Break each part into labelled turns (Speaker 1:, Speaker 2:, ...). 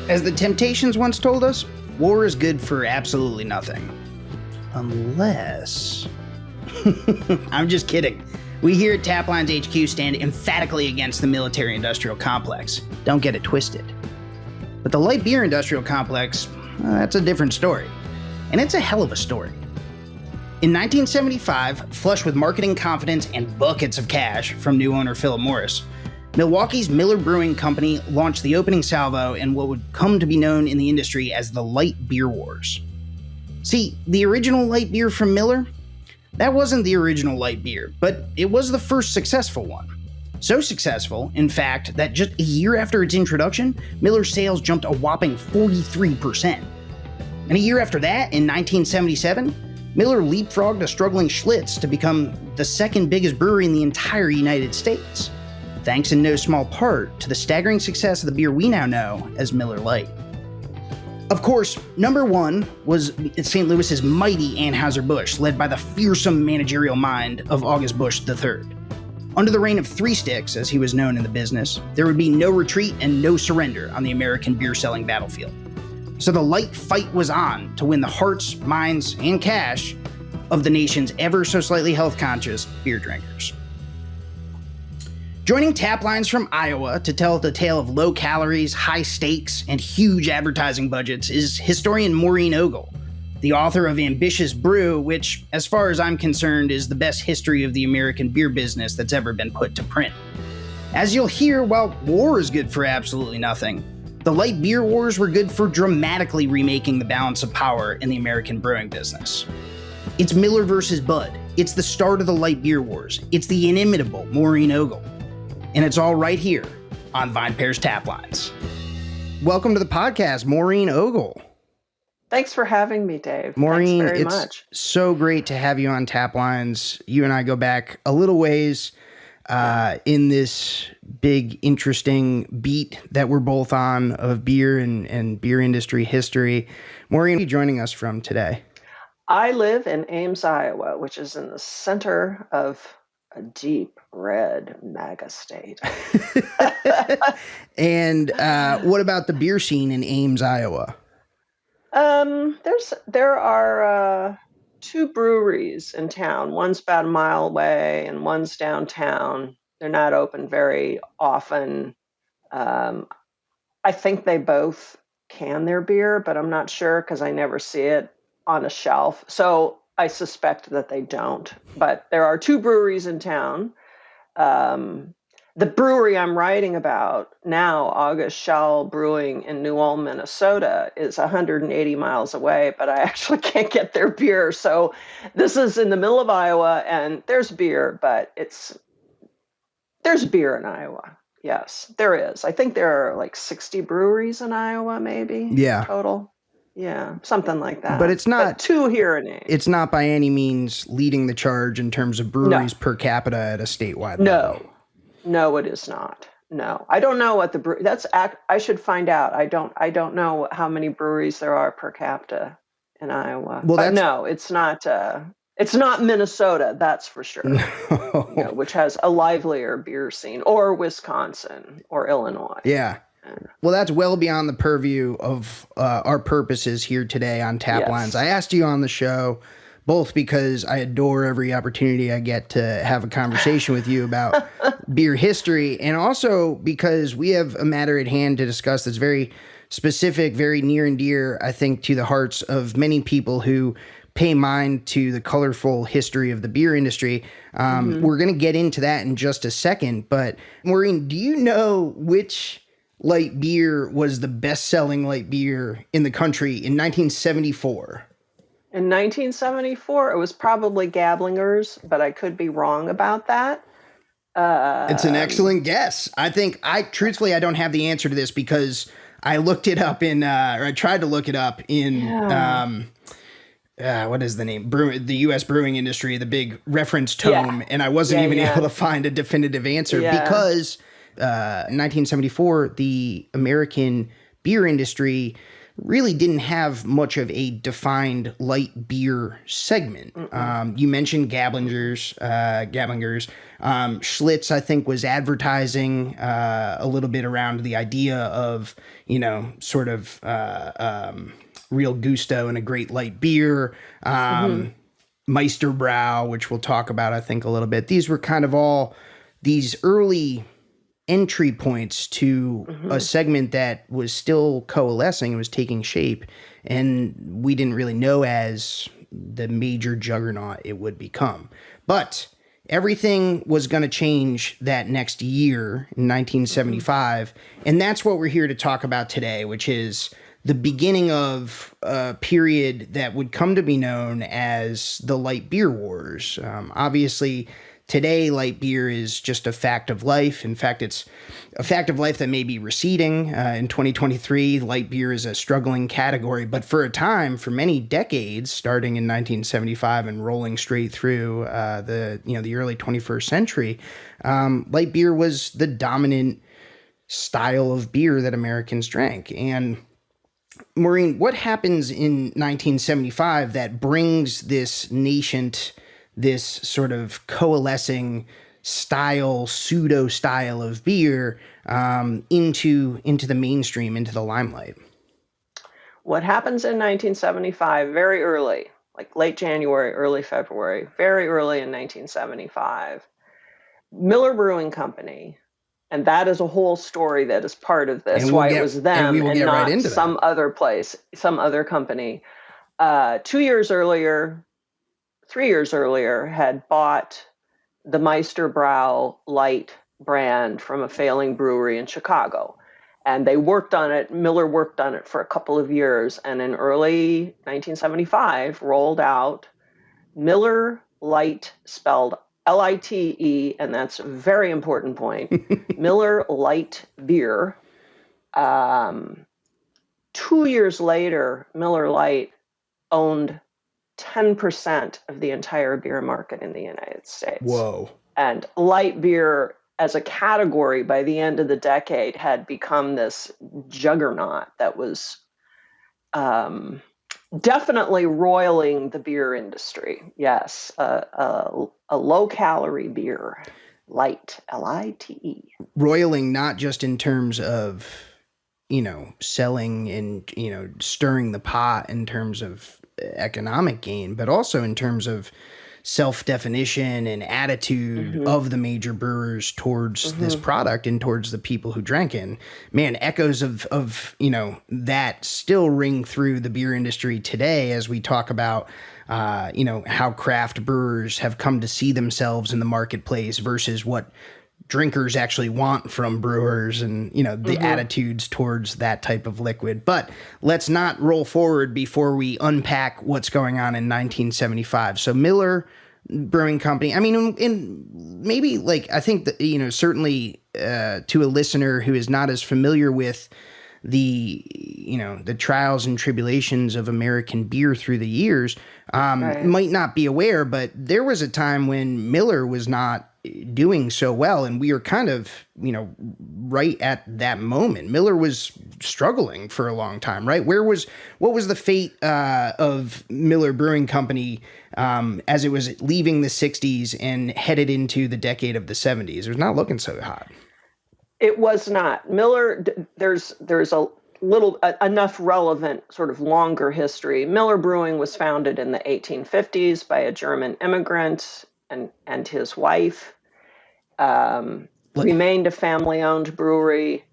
Speaker 1: As the Temptations once told us, war is good for absolutely nothing. Unless... I'm just kidding. We here at Taplines HQ stand emphatically against the military-industrial complex. Don't get it twisted. But the light beer industrial complex, that's a different story. And it's a hell of a story. In 1975, flush with marketing confidence and buckets of cash from new owner Philip Morris, Milwaukee's Miller Brewing Company launched the opening salvo in what would come to be known in the industry as the Light Beer Wars. See, the original light beer from Miller, that wasn't the original light beer, but it was the first successful one. So successful, in fact, that just a year after its introduction, Miller's sales jumped a whopping 43%. And a year after that, in 1977, Miller leapfrogged a struggling Schlitz to become the second biggest brewery in the entire United States, thanks in no small part to the staggering success of the beer we now know as Miller Lite. Of course, number one was St. Louis's mighty Anheuser-Busch, led by the fearsome managerial mind of August Busch III. Under the reign of Three Sticks, as he was known in the business, there would be no retreat and no surrender on the American beer-selling battlefield. So the light fight was on to win the hearts, minds, and cash of the nation's ever so slightly health-conscious beer drinkers. Joining Taplines from Iowa to tell the tale of low calories, high stakes, and huge advertising budgets is historian Maureen Ogle, the author of Ambitious Brew, which, as far as I'm concerned, is the best history of the American beer business that's ever been put to print. As you'll hear, while war is good for absolutely nothing, the light beer wars were good for dramatically remaking the balance of power in the American brewing business. It's Miller versus Bud. It's the start of the light beer wars. It's the inimitable Maureen Ogle. And it's all right here on VinePair's Taplines. Welcome to the podcast, Maureen Ogle.
Speaker 2: Thanks for having me, Dave.
Speaker 1: Maureen,
Speaker 2: Thanks very
Speaker 1: it's
Speaker 2: much.
Speaker 1: So great to have you on Taplines. You and I go back a little ways in this big, interesting beat that we're both on of beer and beer industry history. Maureen, where are you joining us from today?
Speaker 2: I live in Ames, Iowa, which is in the center of a deep red MAGA state.
Speaker 1: And what about the beer scene in Ames, Iowa?
Speaker 2: There are two breweries in town. One's about a mile away and one's downtown. They're not open very often. I think they both can their beer, but I'm not sure because I never see it on a shelf. So I suspect that they don't, but there are two breweries in town. The brewery I'm writing about now, August Schall Brewing in New Ulm, Minnesota, is 180 miles away, but I actually can't get their beer. So this is in the middle of Iowa, and there's beer, but there's beer in Iowa. Yes, there is. I think there are like 60 breweries in Iowa, maybe.
Speaker 1: Yeah.
Speaker 2: Total. Yeah, something like that.
Speaker 1: But it's not
Speaker 2: two here in Ames.
Speaker 1: It's not by any means leading the charge in terms of breweries per capita at a statewide level.
Speaker 2: No, it is not. No, I don't know what I should find out. I don't know how many breweries there are per capita in Iowa.
Speaker 1: Well,
Speaker 2: but no, it's not. It's not Minnesota, that's for sure.
Speaker 1: No.
Speaker 2: Which has a livelier beer scene, or Wisconsin, or Illinois.
Speaker 1: Yeah. Well, that's well beyond the purview of our purposes here today on Taplines.
Speaker 2: Yes.
Speaker 1: I asked you on the show both because I adore every opportunity I get to have a conversation with you about beer history, and also because we have a matter at hand to discuss that's very specific, very near and dear, I think, to the hearts of many people who pay mind to the colorful history of the beer industry. We're going to get into that in just a second, but Maureen, do you know which light beer was the best-selling light beer in the country in 1974?
Speaker 2: In 1974, it was probably Gablinger's, but I could be wrong about that.
Speaker 1: It's an excellent guess. Truthfully, I don't have the answer to this because I looked it up or I tried to look it up in, what is the name? The U.S. brewing industry, the big reference tome, and I wasn't even able to find a definitive answer because in 1974, the American beer industry really didn't have much of a defined light beer segment. You mentioned Gablingers. Schlitz, I think, was advertising a little bit around the idea of, sort of real gusto and a great light beer.
Speaker 2: Mm-hmm.
Speaker 1: Meisterbrow, which we'll talk about, I think, a little bit. These were kind of all these early entry points to a
Speaker 2: Mm-hmm.
Speaker 1: segment that was still coalescing and was taking shape, and we didn't really know as the major juggernaut it would become. But everything was going to change that next year in
Speaker 2: Mm-hmm.
Speaker 1: 1975, and that's what we're here to talk about today, which is the beginning of a period that would come to be known as the light beer wars. Obviously, today, light beer is just a fact of life. In fact, it's a fact of life that may be receding. In 2023, light beer is a struggling category. But for a time, for many decades, starting in 1975 and rolling straight through the early 21st century, light beer was the dominant style of beer that Americans drank. And Maureen, what happens in 1975 that brings this nascent, this sort of coalescing pseudo style of beer into the mainstream, into the limelight?
Speaker 2: What happens in 1975, very early, like late January, early February, very early in 1975, Miller Brewing Company, and that is a whole story that is part of this,
Speaker 1: And
Speaker 2: why it was
Speaker 1: we
Speaker 2: them
Speaker 1: will
Speaker 2: and
Speaker 1: get right
Speaker 2: not
Speaker 1: into that.
Speaker 2: some other place, some other company. 2 years earlier, 3 years earlier, had bought the Meisterbrow Light brand from a failing brewery in Chicago. And they worked on it, Miller worked on it for a couple of years, and in early 1975 rolled out Miller Lite, spelled Lite, and that's a very important point. Miller Lite beer. Um, 2 years later, Miller Lite owned 10% of the entire beer market in the United States.
Speaker 1: Whoa.
Speaker 2: And light beer as a category by the end of the decade had become this juggernaut that was definitely roiling the beer industry. Yes, a low calorie beer, light, Lite.
Speaker 1: Roiling not just in terms of, selling and, stirring the pot in terms of economic gain, but also in terms of self-definition and attitude
Speaker 2: Mm-hmm.
Speaker 1: of the major brewers towards this
Speaker 2: Mm-hmm.
Speaker 1: product and towards the people who drank it. And man, echoes of that still ring through the beer industry today as we talk about how craft brewers have come to see themselves in the marketplace versus what drinkers actually want from brewers, and the
Speaker 2: Mm-hmm.
Speaker 1: attitudes towards that type of liquid. But let's not roll forward before we unpack what's going on in 1975. So Miller Brewing Company, I mean, in maybe, like, I think that certainly to a listener who is not as familiar with the trials and tribulations of American beer through the years,
Speaker 2: Right.
Speaker 1: might not be aware, but there was a time when Miller was not doing so well, and we were kind of right at that moment. Miller was struggling for a long time, right? What was the fate of Miller Brewing Company as it was leaving the 60s and headed into the decade of the 70s? It was not looking so hot.
Speaker 2: It was not. Miller, there's a little enough relevant sort of longer history. Miller Brewing was founded in the 1850s by a German immigrant and his wife. Remained a family-owned brewery,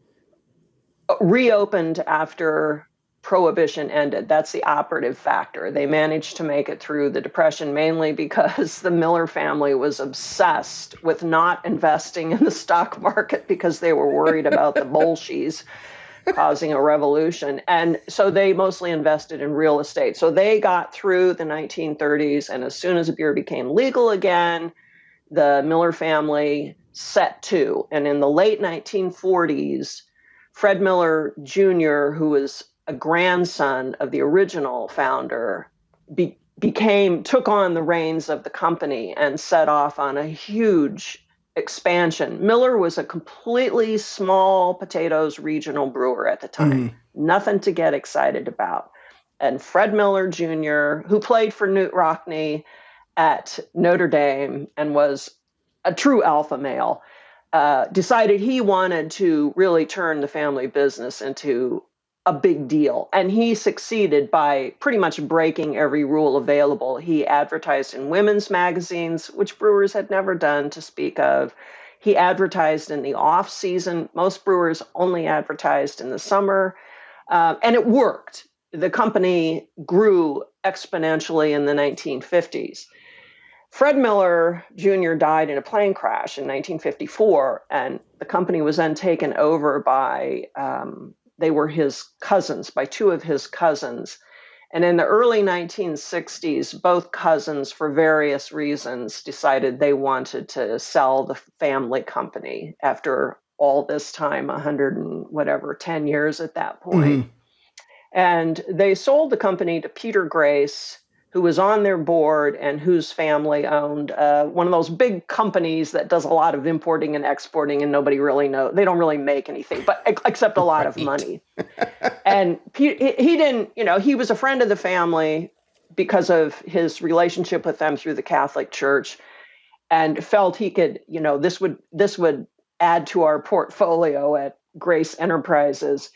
Speaker 2: reopened after Prohibition ended. That's the operative factor. They managed to make it through the Depression mainly because the Miller family was obsessed with not investing in the stock market because they were worried about the Bolsheviks causing a revolution. And so they mostly invested in real estate. So they got through the 1930s, and as soon as beer became legal again, the Miller family set to. And in the late 1940s, Fred Miller Jr., who was a grandson of the original founder, took on the reins of the company and set off on a huge expansion. Miller was a completely small potatoes regional brewer at the time. Nothing to get excited about. And Fred Miller Jr., who played for Knute Rockne at Notre Dame and was a true alpha male, decided he wanted to really turn the family business into a big deal. And he succeeded by pretty much breaking every rule available. He advertised in women's magazines, which brewers had never done to speak of. He advertised in the off season. Most brewers only advertised in the summer. And it worked. The company grew exponentially in the 1950s. Fred Miller Jr. died in a plane crash in 1954, and the company was then taken over by, they were his cousins, by two of his cousins. And in the early 1960s, both cousins, for various reasons, decided they wanted to sell the family company after all this time, 100 and whatever, 10 years at that point. And they sold the company to Peter Grace, who was on their board and whose family owned one of those big companies that does a lot of importing and exporting, and nobody really knows. They don't really make anything, but except a lot of money. And he didn't, he was a friend of the family because of his relationship with them through the Catholic Church, and felt he could, this would add to our portfolio at Grace Enterprises.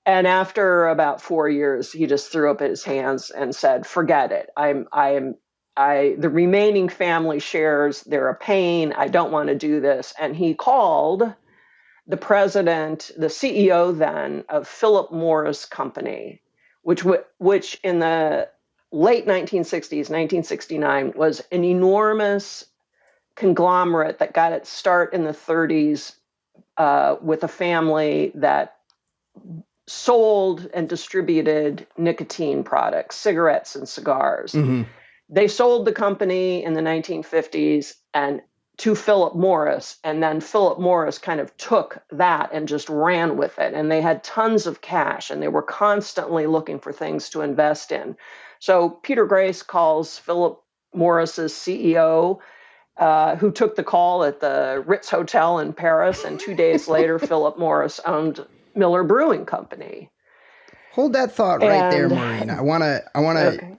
Speaker 2: And after about 4 years, he just threw up his hands and said, "Forget it. The remaining family shares, they're a pain. I don't want to do this." And he called the president, the CEO then of Philip Morris Company, which in the late 1960s, 1969, was an enormous conglomerate that got its start in the 30s with a family that sold and distributed nicotine products, cigarettes and cigars. They sold the company in the 1950s and to Philip Morris, and then Philip Morris kind of took that and just ran with it. And they had tons of cash, and they were constantly looking for things to invest in. So Peter Grace calls Philip Morris's CEO, who took the call at the Ritz Hotel in Paris, and 2 days later, Philip Morris owned Miller Brewing Company.
Speaker 1: Hold that thought right there, Maureen. I want to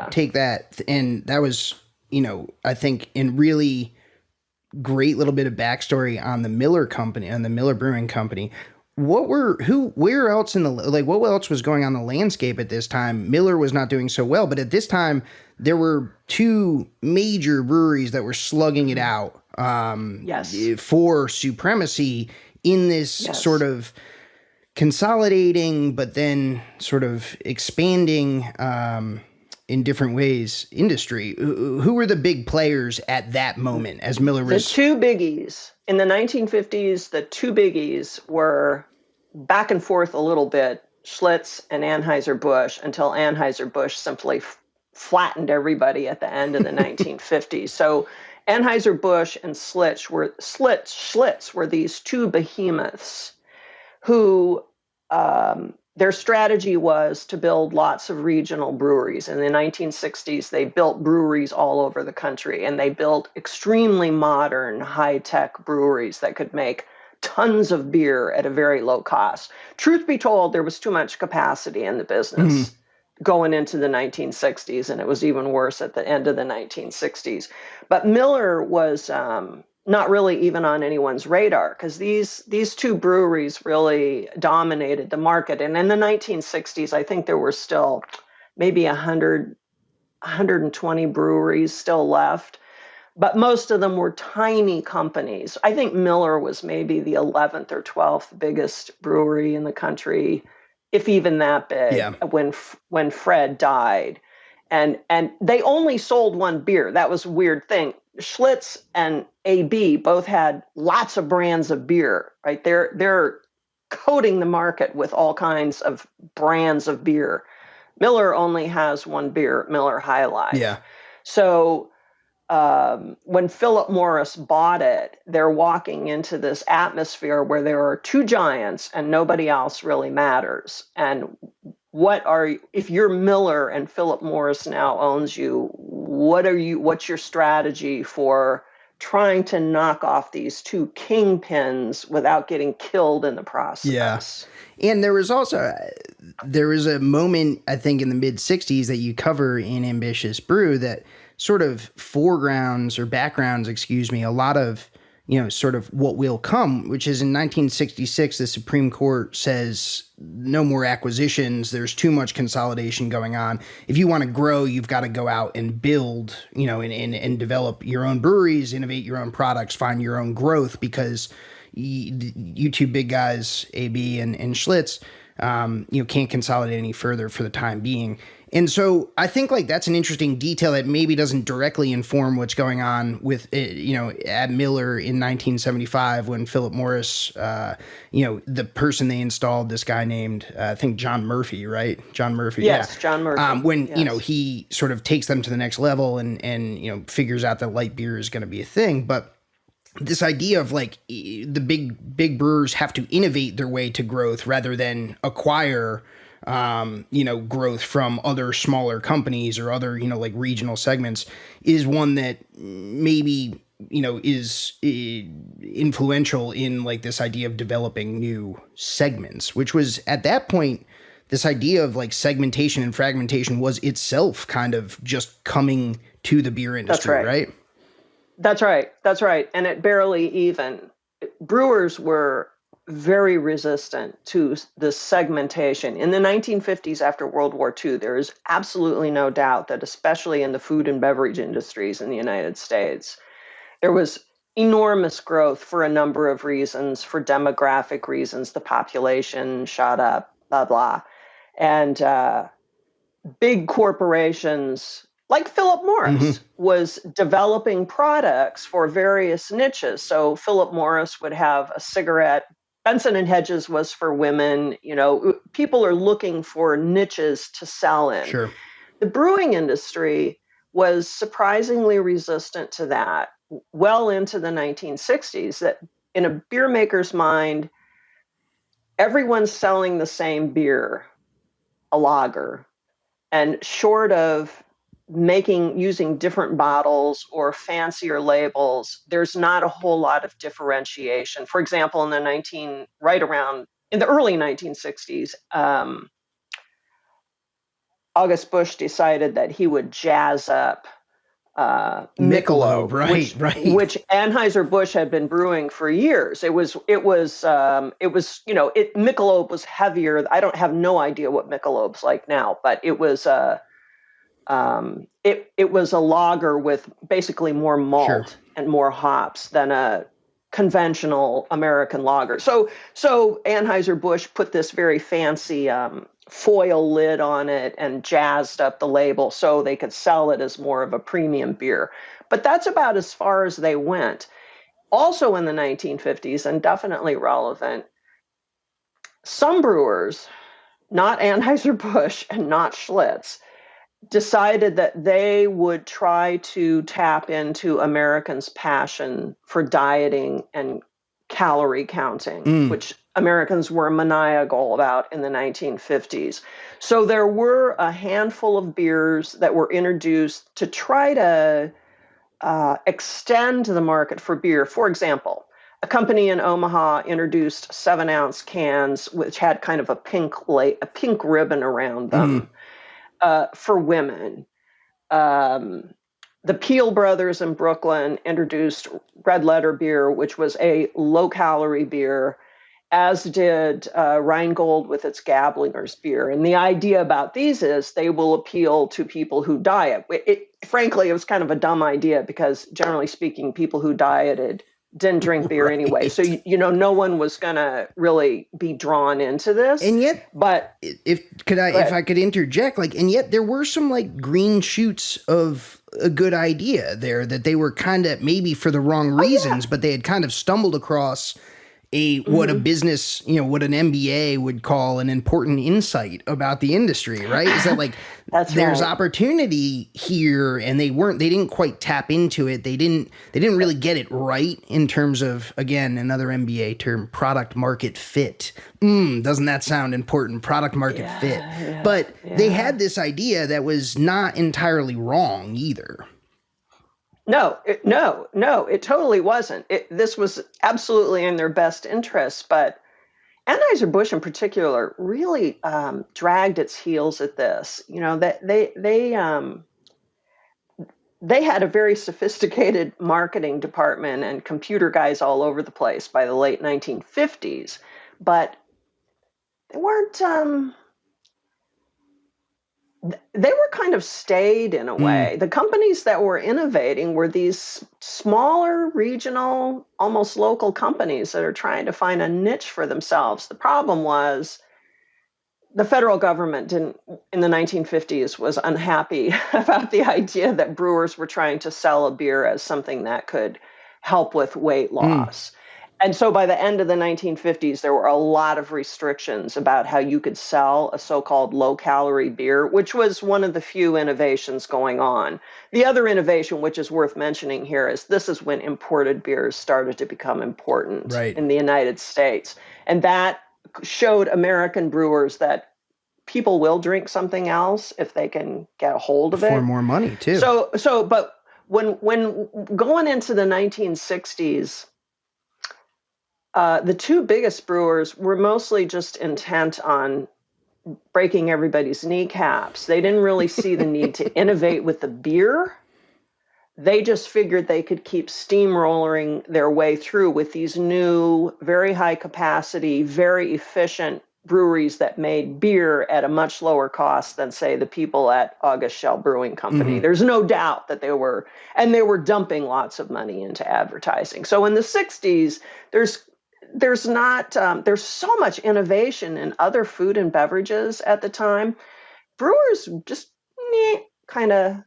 Speaker 1: take that. And that was, I think in really great little bit of backstory on the Miller Company, on the Miller Brewing Company. Where else what else was going on the landscape at this time? Miller was not doing so well, but at this time there were two major breweries that were slugging it out for supremacy in this sort of consolidating, but then sort of expanding in different ways industry. Who were the big players at that moment as Miller was?
Speaker 2: The two biggies in the 1950s, the two biggies were back and forth a little bit, Schlitz and Anheuser-Busch, until Anheuser-Busch simply flattened everybody at the end of the 1950s. So Anheuser-Busch and Schlitz were these two behemoths who their strategy was to build lots of regional breweries. In the 1960s, they built breweries all over the country, and they built extremely modern, high-tech breweries that could make tons of beer at a very low cost. Truth be told, there was too much capacity in the business going into the 1960s, and it was even worse at the end of the 1960s. But Miller was not really even on anyone's radar, because these two breweries really dominated the market. And in the 1960s, I think there were still maybe 120 breweries still left, but most of them were tiny companies. I think Miller was maybe the 11th or 12th biggest brewery in the country, if even that big, when Fred died. And they only sold one beer. That was a weird thing. Schlitz and AB both had lots of brands of beer, right? They're coating the market with all kinds of brands of beer. Miller only has one beer, Miller High Life.
Speaker 1: Yeah.
Speaker 2: So when Philip Morris bought it, they're walking into this atmosphere where there are two giants and nobody else really matters. And if you're Miller and Philip Morris now owns you, what's your strategy for trying to knock off these two kingpins without getting killed in the
Speaker 1: Yeah.
Speaker 2: process.
Speaker 1: And there was also a moment, I think, in the mid 60s that you cover in Ambitious Brew that sort of foregrounds or backgrounds, excuse me, a lot of, sort of what will come, which is in 1966, the Supreme Court says no more acquisitions. There's too much consolidation going on. If you want to grow, you've got to go out and build, and develop your own breweries, innovate your own products, find your own growth, because you two big guys, AB and Schlitz, can't consolidate any further for the time being. And so I think like that's an interesting detail that maybe doesn't directly inform what's going on with, at Miller in 1975 when Philip Morris, the person they installed, this guy named, I think John Murphy, right? John Murphy.
Speaker 2: Yes,
Speaker 1: yeah.
Speaker 2: John Murphy.
Speaker 1: When,
Speaker 2: yes.
Speaker 1: He sort of takes them to the next level and figures out that light beer is going to be a thing. But this idea of like the big brewers have to innovate their way to growth rather than acquire growth from other smaller companies or other like regional segments is one that maybe is influential in like this idea of developing new segments, which was at that point this idea of like segmentation and fragmentation was itself kind of just coming to the beer industry.
Speaker 2: That's right. That's right. That's right. And it barely even. Brewers were very resistant to the segmentation. In the 1950s, after World War II, there is absolutely no doubt that, especially in the food and beverage industries in the United States, there was enormous growth for a number of reasons, for demographic reasons. The population shot up, blah, blah. And big corporations like Philip Morris was developing products for various niches. So Philip Morris would have a cigarette. Benson and Hedges was for women. People are looking for niches to sell in.
Speaker 1: Sure.
Speaker 2: The brewing industry was surprisingly resistant to that well into the 1960s, that in a beer maker's mind, everyone's selling the same beer, a lager, and short of using different bottles or fancier labels, there's not a whole lot of differentiation. For example, in the early 1960s, August Busch decided that he would jazz up Michelob,
Speaker 1: right,
Speaker 2: which Anheuser-Busch had been brewing for years. Michelob was heavier. I don't have no idea what Michelob's like now, but it was it was a lager with basically more malt and more hops than a conventional American lager. So Anheuser-Busch put this very fancy foil lid on it and jazzed up the label so they could sell it as more of a premium beer. But that's about as far as they went. Also in the 1950s, and definitely relevant, some brewers, not Anheuser-Busch and not Schlitz, decided that they would try to tap into Americans' passion for dieting and calorie counting, which Americans were maniacal about in the 1950s. So there were a handful of beers that were introduced to try to extend the market for beer. For example, a company in Omaha introduced 7-ounce cans, which had kind of a pink ribbon around them. For women. The Peel brothers in Brooklyn introduced Red Letter beer, which was a low-calorie beer, as did Rheingold with its Gablinger's beer. And the idea about these is they will appeal to people who diet. Frankly, it was kind of a dumb idea because, generally speaking, people who dieted didn't drink beer anyway. So, no one was going to really be drawn into this.
Speaker 1: And yet,
Speaker 2: but
Speaker 1: if I could interject, and yet there were some green shoots of a good idea there that they were kind of maybe for the wrong reasons, but they had kind of stumbled across what a business, what an MBA would call an important insight about the industry, right? Is that there's opportunity here, and they didn't quite tap into it. They didn't really get it right in terms of, again, another MBA term, product market fit. Doesn't that sound important? Product market fit. They had this idea that was not entirely wrong either.
Speaker 2: No, it totally wasn't. This was absolutely in their best interests, but Anheuser-Busch in particular really dragged its heels at this. You know, that they had a very sophisticated marketing department and computer guys all over the place by the late 1950s, but they weren't. They were kind of stayed in a
Speaker 1: Mm,
Speaker 2: way. The companies that were innovating were these smaller, regional, almost local companies that are trying to find a niche for themselves. The problem was the federal government didn't in the 1950s was unhappy about the idea that brewers were trying to sell a beer as something that could help with weight
Speaker 1: mm,
Speaker 2: loss. And so by the end of the 1950s, there were a lot of restrictions about how you could sell a so-called low-calorie beer, which was one of the few innovations going on. The other innovation, which is worth mentioning here, is this is when imported beers started to become important
Speaker 1: right.
Speaker 2: in the United States. And that showed American brewers that people will drink something else if they can get a hold of
Speaker 1: For
Speaker 2: it.
Speaker 1: more money too.
Speaker 2: But when going into the 1960s, the two biggest brewers were mostly just intent on breaking everybody's kneecaps. They didn't really see the need to innovate with the beer. They just figured they could keep steamrolling their way through with these new, very high capacity, very efficient breweries that made beer at a much lower cost than, say, the people at August Shell Brewing Company.
Speaker 1: Hmm.
Speaker 2: There's no doubt that they were dumping lots of money into advertising. So in the 60s, there's not there's so much innovation in other food and beverages at the time. Brewers just kind of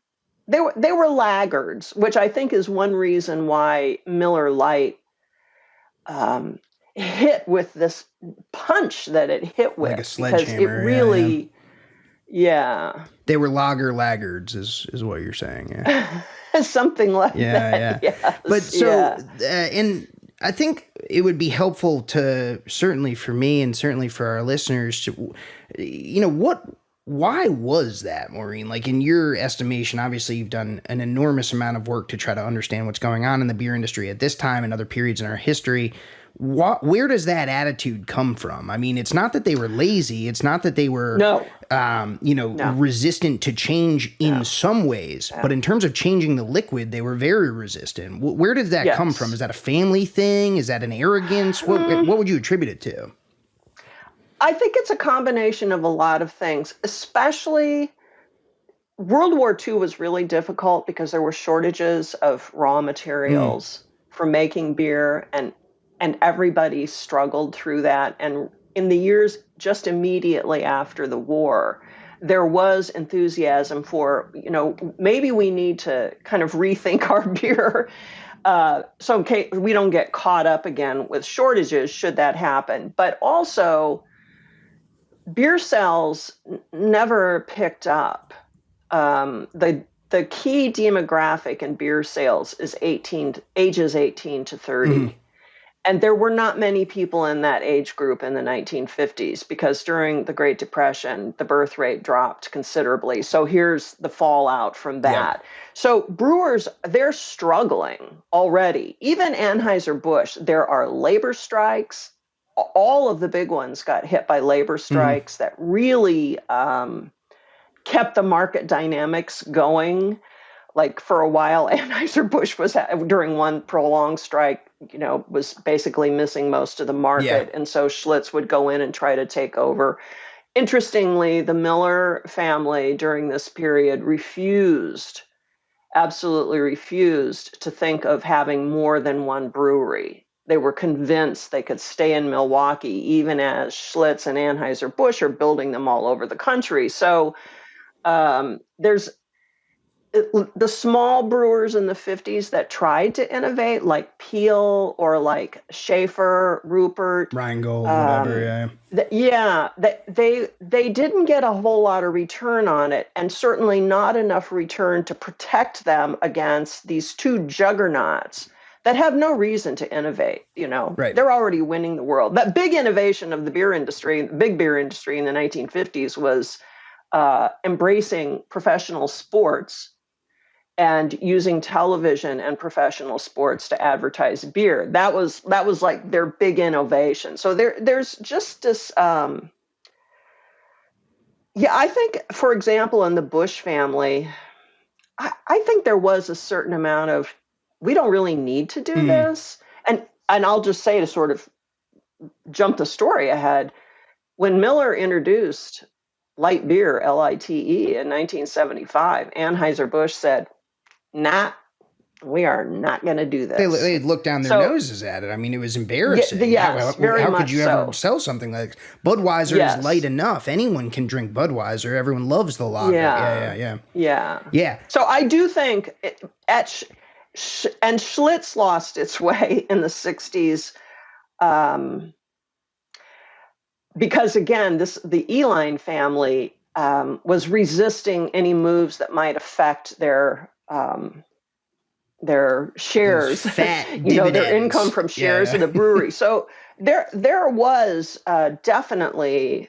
Speaker 2: they were laggards, which I think is one reason why Miller Lite um, hit with this punch that it hit
Speaker 1: Like a
Speaker 2: with, because it
Speaker 1: sledgehammer. Yeah, yeah.
Speaker 2: really, yeah,
Speaker 1: They were lager laggards, is what you're saying. Yeah.
Speaker 2: something like
Speaker 1: Yeah,
Speaker 2: that.
Speaker 1: yeah. But
Speaker 2: Yes,
Speaker 1: so,
Speaker 2: yeah.
Speaker 1: and I think it would be helpful to, certainly for me and certainly for our listeners, to, why was that, Maureen? Like, in your estimation, obviously you've done an enormous amount of work to try to understand what's going on in the beer industry at this time and other periods in our history. Where does that attitude come from? I mean, it's not that they were lazy. It's not that they were,
Speaker 2: No, no,
Speaker 1: resistant to change in
Speaker 2: no,
Speaker 1: some ways, but
Speaker 2: no.
Speaker 1: in terms of changing the liquid, they were very resistant. Where did that come from? Is
Speaker 2: Yes.
Speaker 1: that a family thing? Is that an arrogance? What would you attribute it to?
Speaker 2: I think it's a combination of a lot of things, especially World War II was really difficult because there were shortages of raw
Speaker 1: Mm,
Speaker 2: materials for making beer, and everybody struggled through that. And in the years just immediately after the war, there was enthusiasm for, maybe we need to kind of rethink our beer, so in case we don't get caught up again with shortages should that happen. But also, beer sales never picked up. The key demographic in beer sales is ages 18 to
Speaker 1: hmm
Speaker 2: 30. And there were not many people in that age group in the 1950s, because during the Great Depression, the birth rate dropped considerably. So here's the fallout from
Speaker 1: Yep.
Speaker 2: that. So brewers, they're struggling already. Even Anheuser-Busch, there are labor strikes. All of the big ones got hit by labor
Speaker 1: Hmm.
Speaker 2: strikes that really kept the market dynamics going. Like, for a while, Anheuser-Busch was during one prolonged strike, was basically missing most of the
Speaker 1: Yeah.
Speaker 2: market. And so Schlitz would go in and try to take over. Interestingly, the Miller family during this period absolutely refused to think of having more than one brewery. They were convinced they could stay in Milwaukee, even as Schlitz and Anheuser-Busch are building them all over the country. So there's the small brewers in the 50s that tried to innovate, like Peel or like Schaefer, Rupert.
Speaker 1: Rheingold, whatever.
Speaker 2: Um,
Speaker 1: Yeah.
Speaker 2: yeah, they didn't get a whole lot of return on it, and certainly not enough return to protect them against these two juggernauts that have no reason to innovate.
Speaker 1: Right.
Speaker 2: They're already winning the world. That big innovation of the beer industry, the big beer industry in the 1950s, was embracing professional sports and using television and professional sports to advertise beer. That was like their big innovation. So there's just this. Yeah, I think, for example, in the Bush family, I think there was a certain amount of, we don't really need to do this. And I'll just say, to sort of jump the story ahead, when Miller introduced light beer, LITE, in 1975, Anheuser-Busch said, nah, we are not going to do this.
Speaker 1: They'd look down their
Speaker 2: So,
Speaker 1: noses at it. I mean, it was embarrassing.
Speaker 2: yes, very
Speaker 1: How could
Speaker 2: much
Speaker 1: you ever
Speaker 2: so.
Speaker 1: sell something like Budweiser is light
Speaker 2: Yes.
Speaker 1: enough. Anyone can drink Budweiser. Everyone loves the lager.
Speaker 2: Yeah. Yeah.
Speaker 1: Yeah.
Speaker 2: So I do think and Schlitz lost its way in the 60s, because, again, the Eline family was resisting any moves that might affect their shares,
Speaker 1: fat
Speaker 2: their income from shares of the brewery. So there was definitely,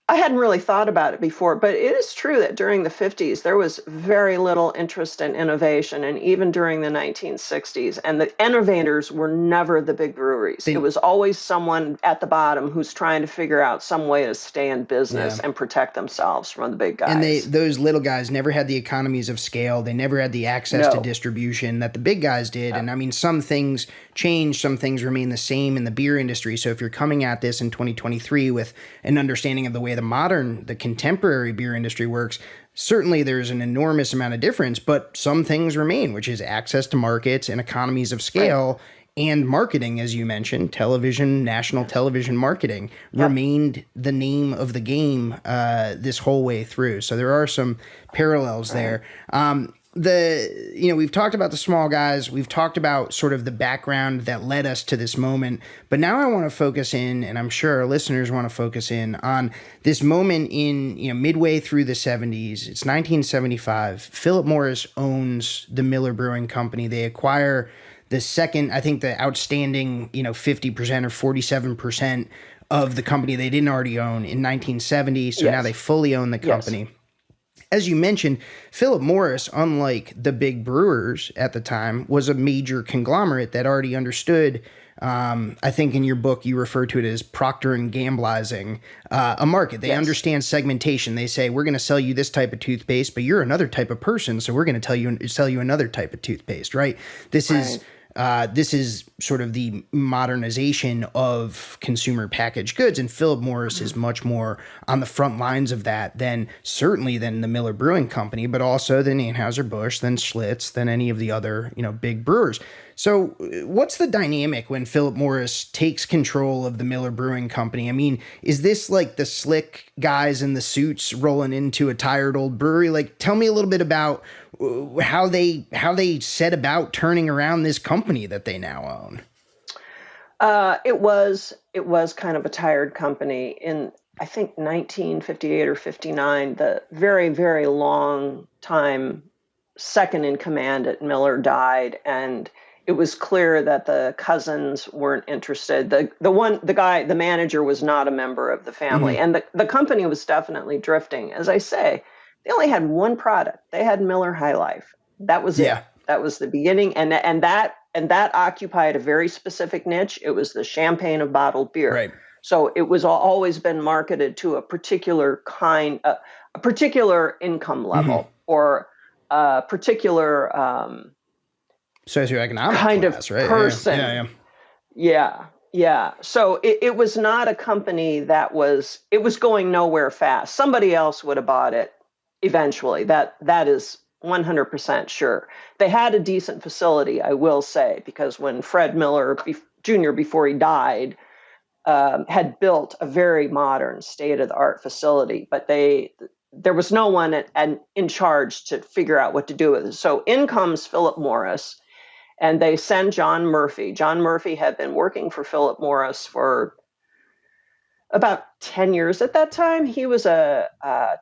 Speaker 2: I hadn't really thought about it before, but it is true that during the 50s, there was very little interest in innovation, and even during the 1960s. And the innovators were never the big breweries. It was always someone at the bottom who's trying to figure out some way to stay in business and protect themselves from the big guys.
Speaker 1: And those little guys never had the economies of scale. They never had the access to distribution that the big guys did. And I mean, some things change, some things remain the same in the beer industry. So if you're coming at this in 2023 with an understanding of the way the contemporary beer industry works, certainly there's an enormous amount of difference, but some things remain, which is access to markets and economies of scale. And marketing, as you mentioned, television, national television marketing remained the name of the game this whole way through. So there are some parallels there. We've talked about the small guys. We've talked about sort of the background that led us to this moment. But now I want to focus in, and I'm sure our listeners want to focus in on this moment in, midway through the 70s. It's 1975. Philip Morris owns the Miller Brewing Company. They acquire the second, I think the outstanding, 50% or 47% of the company they didn't already own in 1970. So now they fully own the company. Yes. As you mentioned, Philip Morris, unlike the big brewers at the time, was a major conglomerate that already understood, I think in your book you refer to it as Procter and Gamblizing, a market. They understand segmentation. They say, we're going to sell you this type of toothpaste, but you're another type of person, so we're going to sell you another type of toothpaste, right? This is sort of the modernization of consumer packaged goods, and Philip Morris is much more on the front lines of that than the Miller Brewing Company, but also than Anheuser-Busch, than Schlitz, than any of the other, big brewers. So what's the dynamic when Philip Morris takes control of the Miller Brewing Company? I mean, is this like the slick guys in the suits rolling into a tired old brewery? Like, tell me a little bit about how they set about turning around this company that they now own.
Speaker 2: It was kind of a tired company. In, I think, 1958 or 59, the very, very long time second in command at Miller died, and it was clear that the cousins weren't interested. The manager was not a member of the family, and the company was definitely drifting. As I say, they only had one product. They had Miller High Life. That was it. That was the beginning, and that occupied a very specific niche. It was the champagne of bottled beer.
Speaker 1: Right.
Speaker 2: So it was always been marketed to a particular a particular income level, or a particular
Speaker 1: socioeconomic
Speaker 2: kind
Speaker 1: class,
Speaker 2: of
Speaker 1: right?
Speaker 2: person. Yeah. So it was not a company that was going nowhere fast. Somebody else would have bought it eventually. That is 100% sure. They had a decent facility, I will say, because when Fred Miller Jr., before he died, had built a very modern, state-of-the-art facility, but there was no one in charge to figure out what to do with it. So in comes Philip Morris, and they send John Murphy. John Murphy had been working for Philip Morris for about 10 years at that time. He was a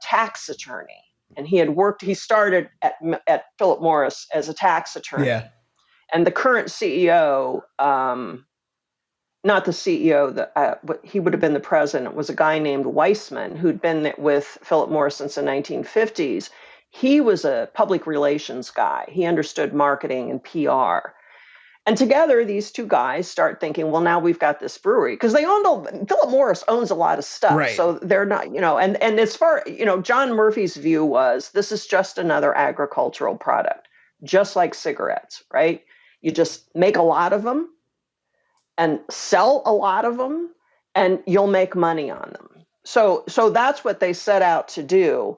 Speaker 2: tax attorney, and he started at Philip Morris as a tax attorney.
Speaker 1: Yeah.
Speaker 2: And the current CEO, not the CEO, but he would have been the president, was a guy named Weissman, who'd been with Philip Morris since the 1950s. he was a public relations guy. He understood marketing and PR. And together, these two guys start thinking, well, now we've got this brewery, because Philip Morris owns a lot of stuff.
Speaker 1: Right.
Speaker 2: So they're not, and as far, John Murphy's view was, this is just another agricultural product, just like cigarettes, right? You just make a lot of them and sell a lot of them, and you'll make money on them. So that's what they set out to do.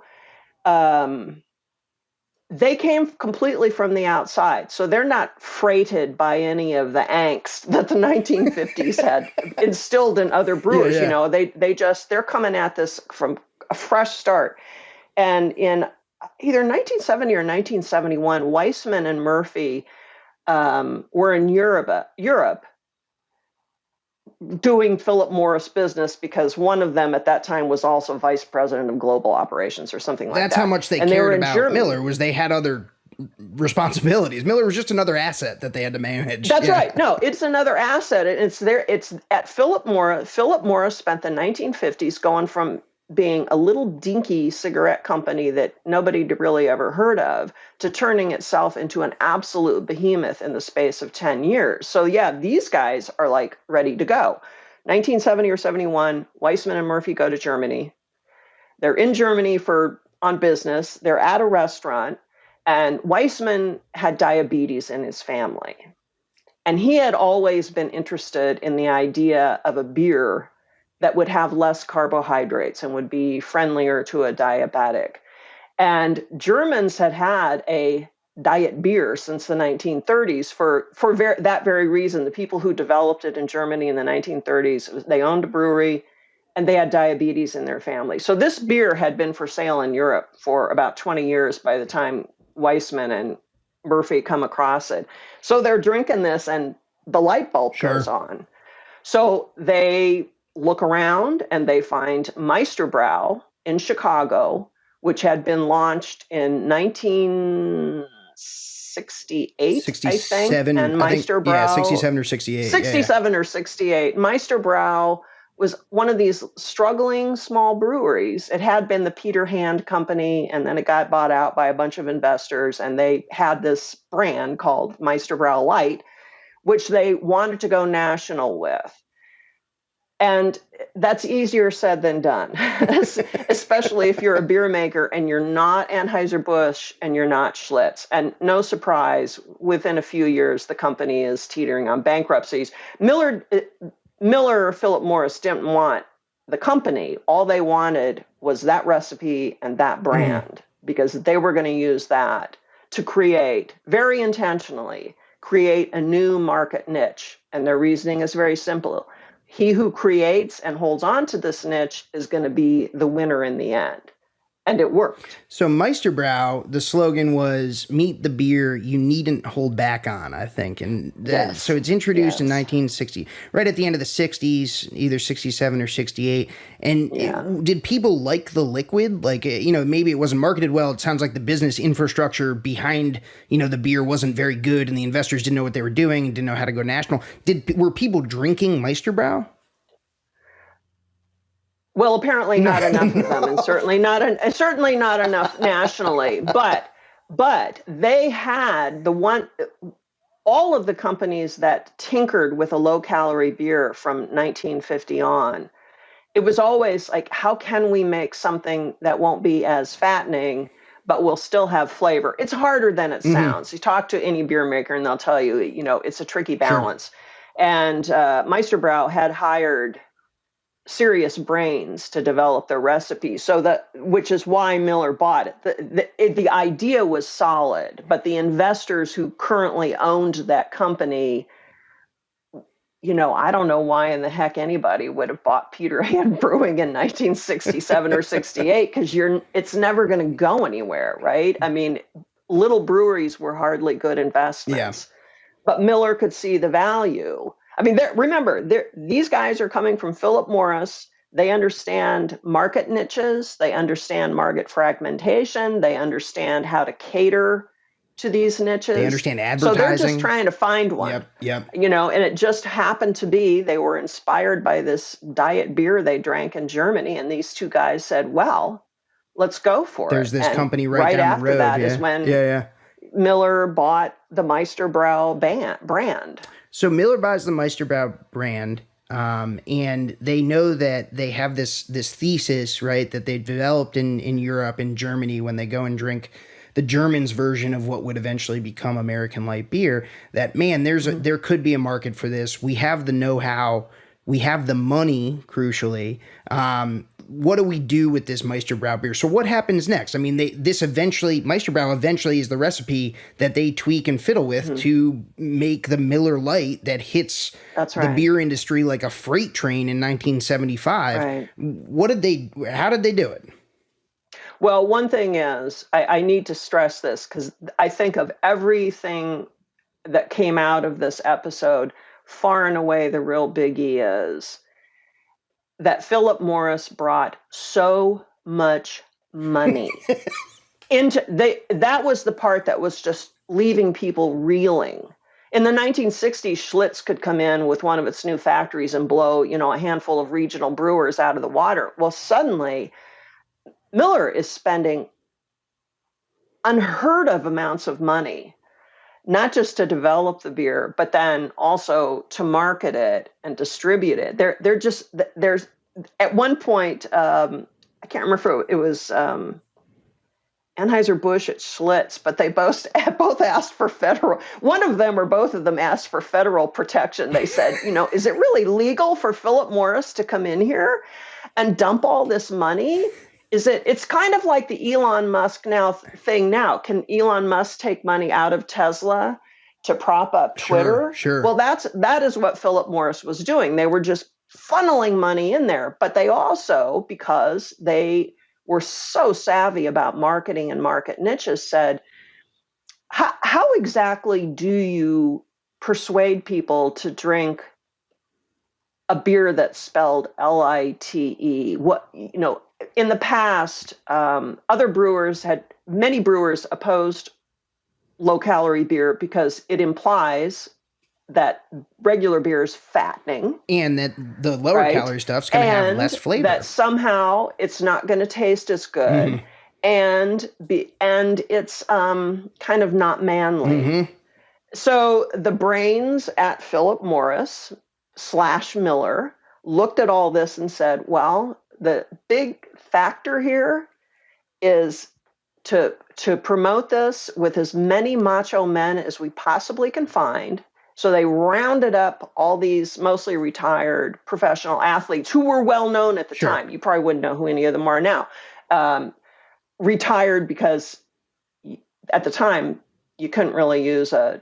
Speaker 2: They came completely from the outside, so they're not freighted by any of the angst that the 1950s had instilled in other brewers.
Speaker 1: Yeah.
Speaker 2: They're coming at this from a fresh start. And in either 1970 or 1971, Weissman and Murphy were in Europe doing Philip Morris business, because one of them at that time was also vice president of global operations or something like that.
Speaker 1: That's how much they cared about Germany. Miller, was they had other responsibilities. Miller was just another asset that they had to manage.
Speaker 2: That's right. No, it's another asset. It's at Philip Morris. Philip Morris spent the 1950s going from being a little dinky cigarette company that nobody really ever heard of to turning itself into an absolute behemoth in the space of 10 years. So yeah, these guys are like ready to go. 1970 or 71, Weissman and Murphy go to Germany. They're in Germany on business. They're at a restaurant, and Weissman had diabetes in his family. And he had always been interested in the idea of a beer that would have less carbohydrates and would be friendlier to a diabetic. And Germans had a diet beer since the 1930s for that very reason. The people who developed it in Germany in the 1930s, they owned a brewery and they had diabetes in their family. So this beer had been for sale in Europe for about 20 years by the time Weissman and Murphy come across it. So they're drinking this and the light bulb goes on. So they look around and they find Meisterbrau in Chicago, which had been launched in 1968,
Speaker 1: 67,
Speaker 2: I think. And Meisterbrau,
Speaker 1: 67 or 68.
Speaker 2: 67 or 68. Meisterbrau was one of these struggling small breweries. It had been the Peter Hand Company, and then it got bought out by a bunch of investors, and they had this brand called Meisterbrau Light, which they wanted to go national with. And that's easier said than done, especially if you're a beer maker and you're not Anheuser-Busch and you're not Schlitz. And no surprise, within a few years, the company is teetering on bankruptcies. Miller or Philip Morris didn't want the company. All they wanted was that recipe and that brand, because they were going to use that to create, very intentionally, create a new market niche. And their reasoning is very simple. He who creates and holds on to this niche is going to be the winner in the end. And it worked.
Speaker 1: So Meisterbrau, the slogan was "Meet the beer you needn't hold back on," I think. And so it's introduced in 1960, right at the end of the 60s, either 67 or 68. And did people like the liquid? Like, maybe it wasn't marketed well. It sounds like the business infrastructure behind, the beer wasn't very good, and the investors didn't know what they were doing and didn't know how to go national. Were people drinking Meisterbrau?
Speaker 2: Well, apparently not enough of them, and certainly not enough nationally. But they had all of the companies that tinkered with a low-calorie beer from 1950 on. It was always like, how can we make something that won't be as fattening, but will still have flavor? It's harder than it sounds. You talk to any beer maker, and they'll tell you, it's a tricky balance. Sure. And Meisterbrau had hired serious brains to develop the recipe, which is why Miller bought it. The idea was solid, but the investors who currently owned that company, I don't know why in the heck anybody would have bought Peter Hand Brewing in 1967 or 68, because it's never going to go anywhere, right? I mean, little breweries were hardly good investments, but Miller could see the value. I mean, remember, these guys are coming from Philip Morris. They understand market niches. They understand market fragmentation. They understand how to cater to these niches.
Speaker 1: They understand advertising.
Speaker 2: So they're just trying to find one.
Speaker 1: Yep.
Speaker 2: And it just happened to be they were inspired by this diet beer they drank in Germany. And these two guys said, well, let's go for
Speaker 1: There's
Speaker 2: it.
Speaker 1: this
Speaker 2: And
Speaker 1: company right down the
Speaker 2: after
Speaker 1: road.
Speaker 2: that
Speaker 1: Yeah.
Speaker 2: is when
Speaker 1: Yeah.
Speaker 2: Miller bought the Meisterbrow brand.
Speaker 1: So Miller buys the Meisterbrow brand, and they know that they have this thesis, right, that they developed in Europe and Germany when they go and drink the Germans' version of what would eventually become American light beer. That, man, there could be a market for this. We have the know-how. We have the money, crucially. What do we do with this Meisterbrow beer? So what happens next? I mean, Meisterbrow eventually is the recipe that they tweak and fiddle with to make the Miller Lite that hits the beer industry like a freight train in 1975.
Speaker 2: Right.
Speaker 1: How did they do it?
Speaker 2: Well, one thing is, I need to stress this because I think of everything that came out of this episode, far and away the real biggie is that Philip Morris brought so much money that was the part that was just leaving people reeling. In the 1960s, Schlitz could come in with one of its new factories and blow, a handful of regional brewers out of the water. Well, suddenly Miller is spending unheard of amounts of money, not just to develop the beer, but then also to market it and distribute it. There's at one point, I can't remember if it was Anheuser-Busch at Schlitz, but they both asked for federal. One of them or both of them asked for federal protection. They said, is it really legal for Philip Morris to come in here and dump all this money? It's kind of like the Elon Musk thing now. Can Elon Musk take money out of Tesla to prop up Twitter?
Speaker 1: Sure.
Speaker 2: Well, that is what Philip Morris was doing. They were just funneling money in there, but they also, because they were so savvy about marketing and market niches, said, how exactly do you persuade people to drink a beer that's spelled Lite? What, in the past, many brewers opposed low-calorie beer because it implies that regular beer is fattening.
Speaker 1: And that the lower calorie stuff's going to have less flavor.
Speaker 2: That somehow it's not going to taste as good. And it's kind of not manly. So the brains at Philip Morris / Miller looked at all this and said, well, the big factor here is to promote this with as many macho men as we possibly can find. So they rounded up all these mostly retired professional athletes who were well known at the time. You probably wouldn't know who any of them are now. Retired because at the time you couldn't really use a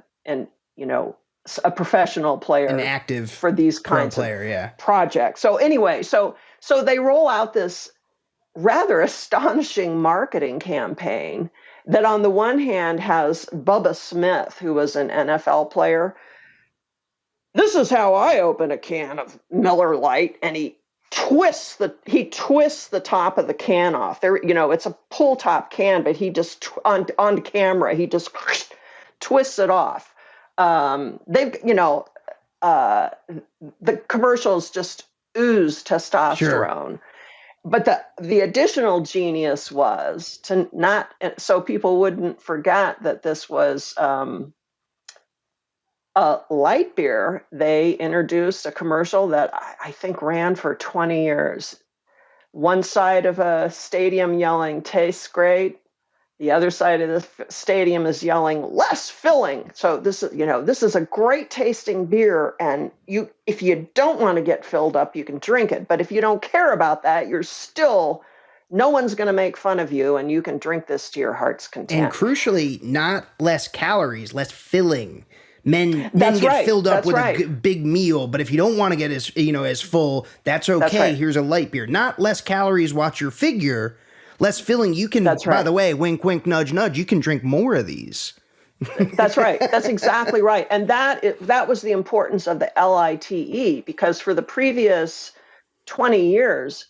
Speaker 2: professional player,
Speaker 1: an active
Speaker 2: for these kinds of projects. So anyway, so they roll out this rather astonishing marketing campaign that on the one hand has Bubba Smith, who was an NFL player. This is how I open a can of Miller Lite, and he twists the top of the can off. There, it's a pull top can, but he just on camera he just twists it off. The commercials just ooze testosterone. But the additional genius was to not, so people wouldn't forget that this was a light beer. They introduced a commercial that I think ran for 20 years. One side of a stadium yelling, "Tastes great." The other side of the stadium is yelling, "Less filling." So this is a great tasting beer, and if you don't want to get filled up, you can drink it. But if you don't care about that, no one's going to make fun of you, and you can drink this to your heart's content.
Speaker 1: And crucially, not less calories, less filling. Men get filled up with a big meal, but if you don't want to get as full, that's okay. That's right. Here's a light beer. Not less calories, watch your figure. Less filling. You can, by the way, wink, wink, nudge, nudge. You can drink more of these.
Speaker 2: That's right. That's exactly right. And that was the importance of the LITE, because for the previous 20 years,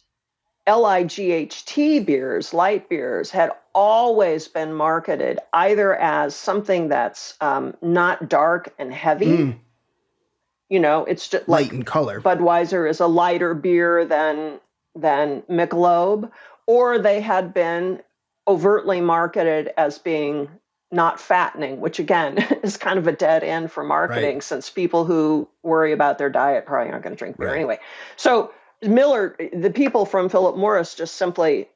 Speaker 2: LIGHT beers, light beers, had always been marketed either as something that's not dark and heavy. It's just
Speaker 1: light in color.
Speaker 2: Budweiser is a lighter beer than Michelob, or they had been overtly marketed as being not fattening, which again is kind of a dead end for marketing,
Speaker 1: Right.
Speaker 2: since people who worry about their diet probably aren't going to drink beer
Speaker 1: Right.
Speaker 2: anyway. So Miller, the people from Philip Morris just simply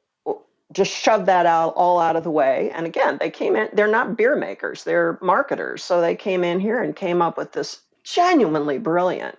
Speaker 2: just shoved that all out of the way. And again, they came in, they're not beer makers, they're marketers. So they came in here and came up with this genuinely brilliant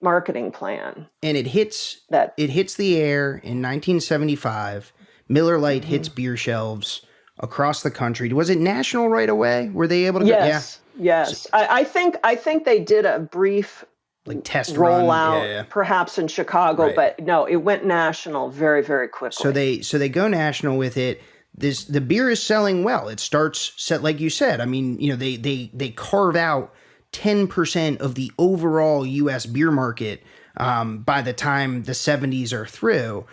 Speaker 2: marketing plan.
Speaker 1: And it hits
Speaker 2: That
Speaker 1: the air in 1975. Miller Lite hits
Speaker 2: Mhm.
Speaker 1: beer shelves across the country. Was it national right away? Were they able to go? Yeah.
Speaker 2: Yes. I think they did a brief
Speaker 1: Like test run. Yeah,
Speaker 2: rollout,
Speaker 1: yeah.
Speaker 2: perhaps in Chicago,
Speaker 1: Right.
Speaker 2: but no, it went national very, very quickly.
Speaker 1: So they go national with it. The beer is selling well. It starts set like you said. I mean, they carve out 10% of the overall U.S. beer market by the time the 70s are through.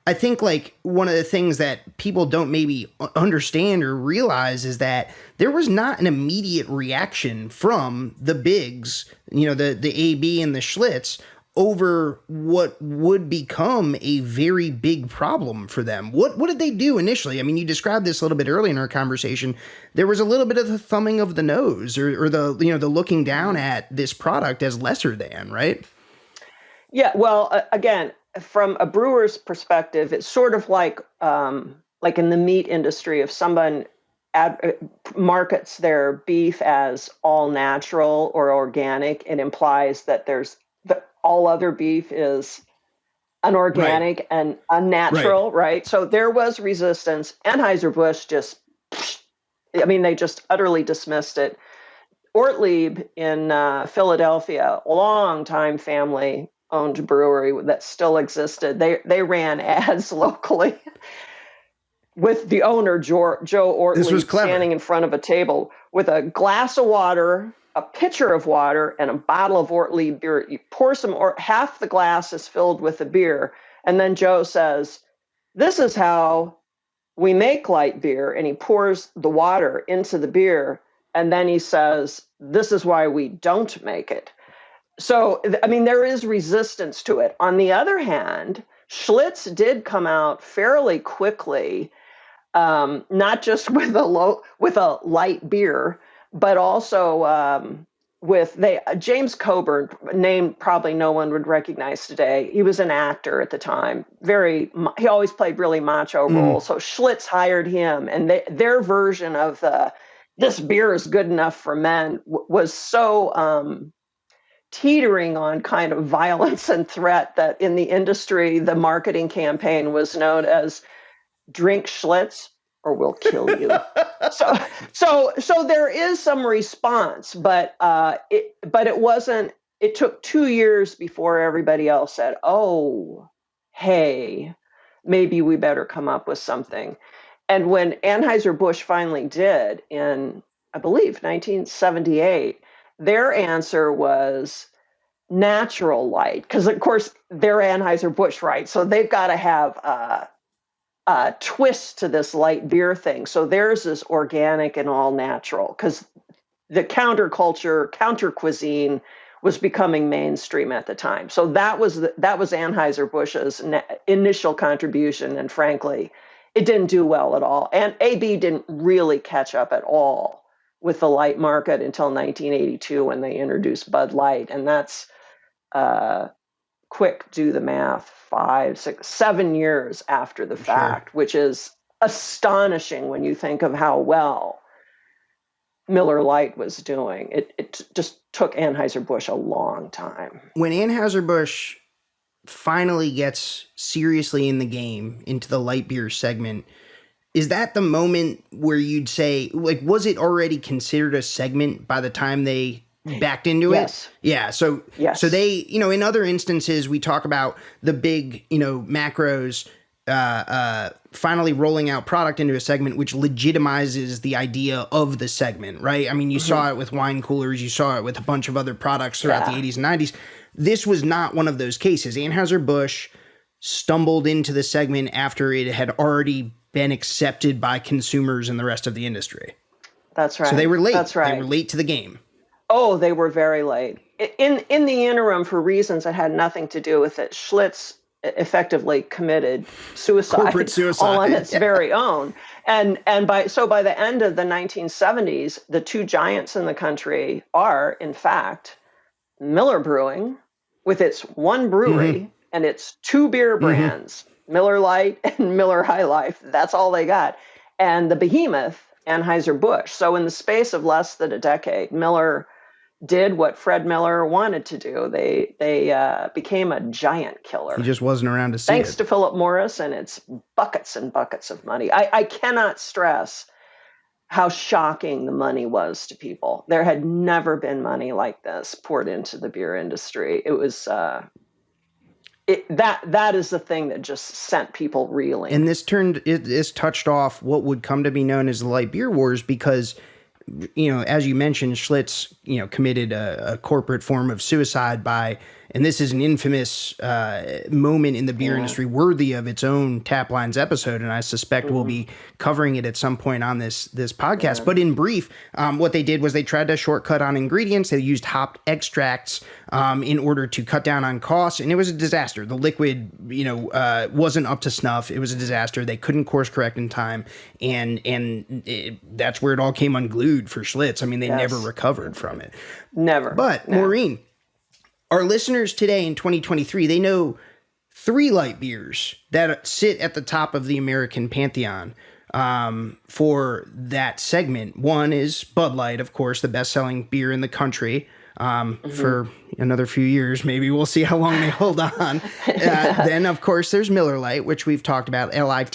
Speaker 1: I think like one of the things that people don't maybe understand or realize is that there was not an immediate reaction from the bigs, the AB and the Schlitz, over what would become a very big problem for them. What did they do initially? I mean, you described this a little bit early in our conversation. There was a little bit of the thumbing of the nose, or the the looking down at this product as lesser than, right?
Speaker 2: Yeah, well, again, from a brewer's perspective, it's sort of like in the meat industry, if someone markets their beef as all natural or organic, it implies that all other beef is unorganic
Speaker 1: Right.
Speaker 2: and unnatural, right? So there was resistance. Anheuser-Busch they just utterly dismissed it. Ortlieb in Philadelphia, a long-time family-owned brewery that still existed. They ran ads locally with the owner, Joe
Speaker 1: This was
Speaker 2: Ortlieb,
Speaker 1: clever.
Speaker 2: standing in front of a table with a glass of water, a pitcher of water, and a bottle of Ortlieb beer. You pour half the glass is filled with the beer, and then Joe says, "This is how we make light beer," and he pours the water into the beer, and then he says, "This is why we don't make it." So, I mean, there is resistance to it. On the other hand, Schlitz did come out fairly quickly, not just with a light beer, but also James Coburn, name probably no one would recognize today. He was an actor at the time. He always played really macho roles. So Schlitz hired him, and their version of this beer is good enough for men was so teetering on kind of violence and threat that in the industry, the marketing campaign was known as "Drink Schlitz or we'll kill you." So there is some response, but it wasn't. It took 2 years before everybody else said, "Oh, hey, maybe we better come up with something." And when Anheuser-Busch finally did in, I believe, 1978, their answer was natural light, because of course they're Anheuser-Busch, right? So they've got to have twist to this light beer thing. So theirs is organic and all natural, because the counter cuisine was becoming mainstream at the time. So that was Anheuser-Busch's initial contribution, and frankly, it didn't do well at all. And AB didn't really catch up at all with the light market until 1982 when they introduced Bud Light, and that's quick, do the math, 5, 6, 7 years after the fact,
Speaker 1: Sure.
Speaker 2: which is astonishing when you think of how well Miller Lite was doing. It just took Anheuser-Busch a long time.
Speaker 1: When Anheuser-Busch finally gets seriously in the game into the light beer segment, is that the moment where you'd say, like, was it already considered a segment by the time they backed into
Speaker 2: Yes.
Speaker 1: it? Yeah. So they, in other instances, we talk about the big, macros finally rolling out product into a segment which legitimizes the idea of the segment, right? I mean, you saw it with wine coolers, you saw it with a bunch of other products throughout the 80s and 90s. This was not one of those cases. Anheuser-Busch stumbled into the segment after it had already been accepted by consumers and the rest of the industry.
Speaker 2: That's right.
Speaker 1: So they were late.
Speaker 2: That's right.
Speaker 1: They were late to the game.
Speaker 2: Oh, they were very late. In the interim, for reasons that had nothing to do with it, Schlitz effectively committed suicide,
Speaker 1: Corporate suicide,
Speaker 2: all on its very own. And by the end of the 1970s, the two giants in the country are, in fact, Miller Brewing, with its one brewery and its two beer brands, Miller Lite and Miller High Life. That's all they got. And the behemoth, Anheuser-Busch. So in the space of less than a decade, Miller did what Fred Miller wanted to do. They became a giant killer.
Speaker 1: He just wasn't around to see it.
Speaker 2: Thanks to Philip Morris and its buckets and buckets of money. I cannot stress how shocking the money was to people. There had never been money like this poured into the beer industry. It was that is the thing that just sent people reeling.
Speaker 1: And this touched off what would come to be known as the light beer wars, because, you know, as you mentioned, Schlitz, you know, committed a corporate form of suicide by, and this is an infamous moment in the beer industry worthy of its own Taplines episode, and I suspect we'll be covering it at some point on this podcast. But in brief, what they did was they tried to shortcut on ingredients. They used hop extracts in order to cut down on costs, and it was a disaster. The liquid, you know, wasn't up to snuff. It was a disaster. They couldn't course correct in time, and that's where it all came unglued for Schlitz. I mean, they never recovered from it.
Speaker 2: Never.
Speaker 1: But Maureen, our listeners today in 2023, they know three light beers that sit at the top of the American pantheon for that segment. One is Bud Light, of course, the best-selling beer in the country for another few years. Maybe we'll see how long they hold on. Then, of course, there's Miller Lite, which we've talked about, Lite.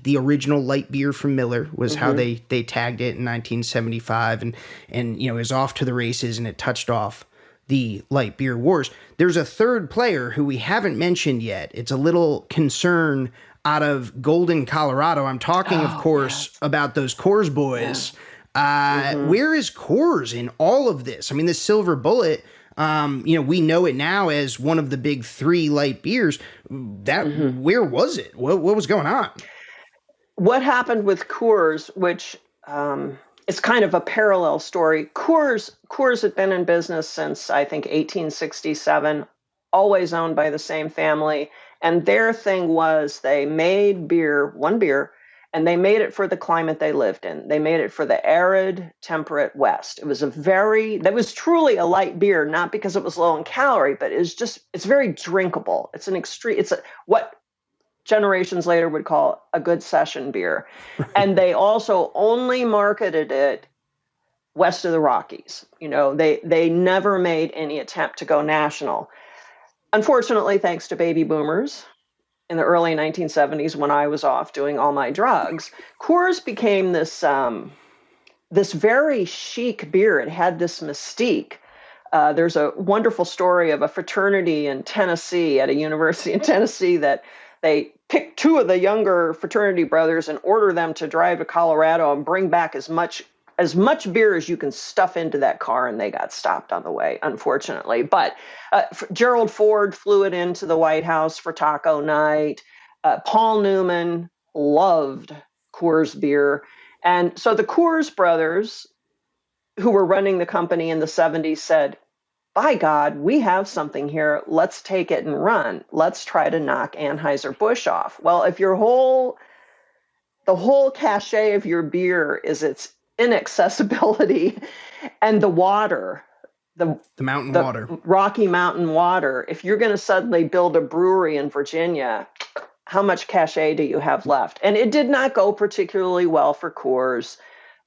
Speaker 1: The original light beer from Miller was how they tagged it in 1975, and you know, is off to the races, and it touched off the light beer wars. There's a third player who we haven't mentioned yet. It's a little concern out of Golden, Colorado. I'm talking, of course, about those Coors boys. Where is Coors in all of this? I mean, the Silver Bullet, you know, we know it now as one of the big three light beers. That where was it? What was going on?
Speaker 2: What happened with Coors, which it's kind of a parallel story. Coors had been in business since, I think, 1867, always owned by the same family. And their thing was they made one beer, and they made it for the climate they lived in. They made it for the arid, temperate West. It was that was truly a light beer, not because it was low in calorie, but it's very drinkable. It's what generations later would call a good session beer. And they also only marketed it west of the Rockies. You know, they never made any attempt to go national. Unfortunately, thanks to baby boomers in the early 1970s, when I was off doing all my drugs, Coors became this very chic beer. It had this mystique. There's a wonderful story of a fraternity in Tennessee, at a university in Tennessee, that they picked two of the younger fraternity brothers and order them to drive to Colorado and bring back as much beer as you can stuff into that car, and they got stopped on the way, unfortunately. But Gerald Ford flew it into the White House for taco night. Paul Newman loved Coors beer. And so the Coors brothers, who were running the company in the 70s, said, by God, we have something here. Let's take it and run. Let's try to knock Anheuser-Busch off. Well, if the whole cachet of your beer is its inaccessibility and the water, the
Speaker 1: mountain water,
Speaker 2: Rocky Mountain water, if you're going to suddenly build a brewery in Virginia, how much cachet do you have left? And it did not go particularly well for Coors.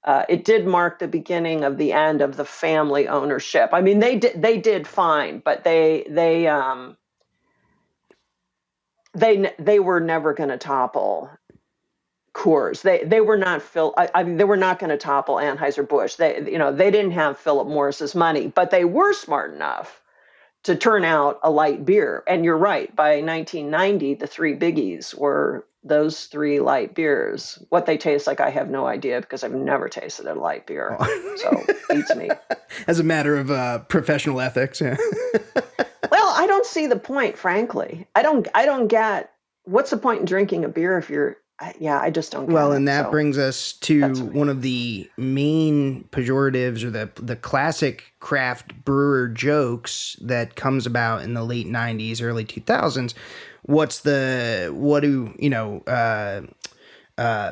Speaker 2: It did mark the beginning of the end of the family ownership. I mean, they did fine, but they were never going to topple Coors. They were not they were not going to topple Anheuser-Busch. They didn't have Philip Morris's money, but they were smart enough to turn out a light beer. And you're right. By 1990, the three biggies were those three light beers. What they taste like, I have no idea, because I've never tasted a light beer. So beats me.
Speaker 1: As a matter of professional ethics. Yeah.
Speaker 2: Well, I don't see the point, frankly. I don't get, what's the point in drinking a beer if you're, I just don't get
Speaker 1: Well,
Speaker 2: it.
Speaker 1: And that brings us to one of the main pejoratives, or the classic craft brewer jokes that comes about in the late 90s, early 2000s,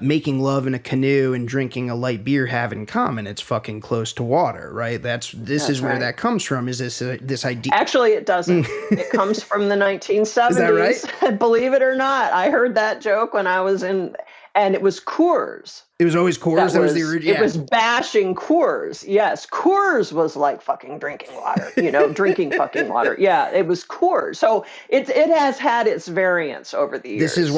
Speaker 1: making love in a canoe and drinking a light beer have in common? It's fucking close to water, right? This is where that comes from. Is this idea?
Speaker 2: Actually, it doesn't. It comes from the 1970s.
Speaker 1: Is that right?
Speaker 2: Believe it or not, I heard that joke when I was in, and it was Coors.
Speaker 1: It was always Coors. That was the original.
Speaker 2: It was bashing Coors. Yes, Coors was like fucking drinking water. Drinking fucking water. Yeah, it was Coors. So it has had its variants over the years.
Speaker 1: This is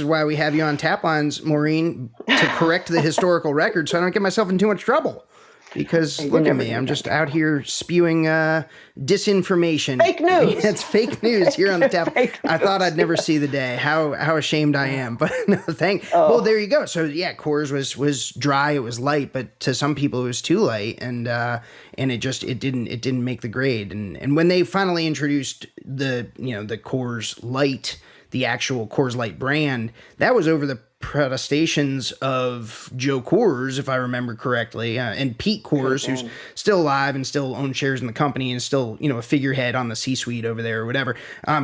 Speaker 1: why we have you on Taplines, Maureen, to correct the historical record, so I don't get myself in too much trouble. Because look at me, I'm just out here spewing disinformation.
Speaker 2: Fake news.
Speaker 1: It's fake news here on the tap. I thought I'd never see the day. How ashamed I am. But no, well, there you go. So yeah, Coors was dry, it was light, but to some people it was too light, and it didn't make the grade. And when they finally introduced the Coors Light, the actual Coors Light brand, that was over the protestations of Joe Coors, if I remember correctly, and Pete Coors, who's still alive and still owns shares in the company and still, a figurehead on the C-suite over there or whatever.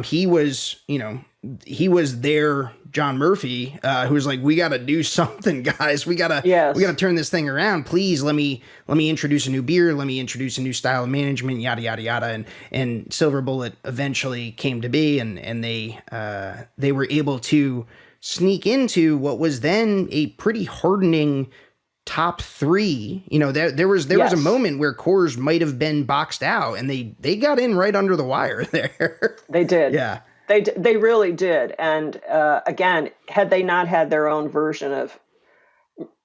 Speaker 1: He was their John Murphy, who was like, we got to do something, guys. We got to turn this thing around. Please let me introduce a new beer. Let me introduce a new style of management, yada, yada, yada. And Silver Bullet eventually came to be, and they were able to sneak into what was then a pretty hardening top three. There was a moment where Coors might have been boxed out, and they got in right under the wire there. They did. Yeah.
Speaker 2: They really did. And again, had they not had their own version of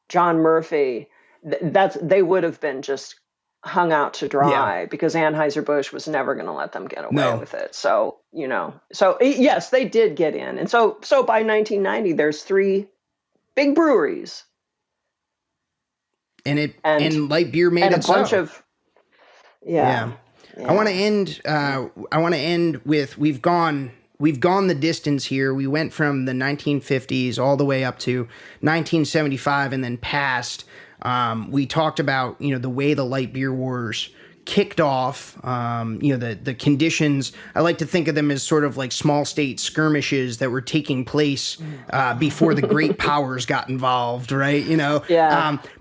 Speaker 2: John Murphy, they would have been just hung out to dry, because Anheuser-Busch was never going to let them get away with it. So, yes, they did get in. And so by 1990, there's 3 big breweries.
Speaker 1: And light beer made it so.
Speaker 2: And a bunch of, yeah.
Speaker 1: I want to end with, we've gone the distance here. We went from the 1950s all the way up to 1975 and then past. We talked about, the way the light beer wars kicked off, the conditions. I like to think of them as sort of like small state skirmishes that were taking place before the great powers got involved, right?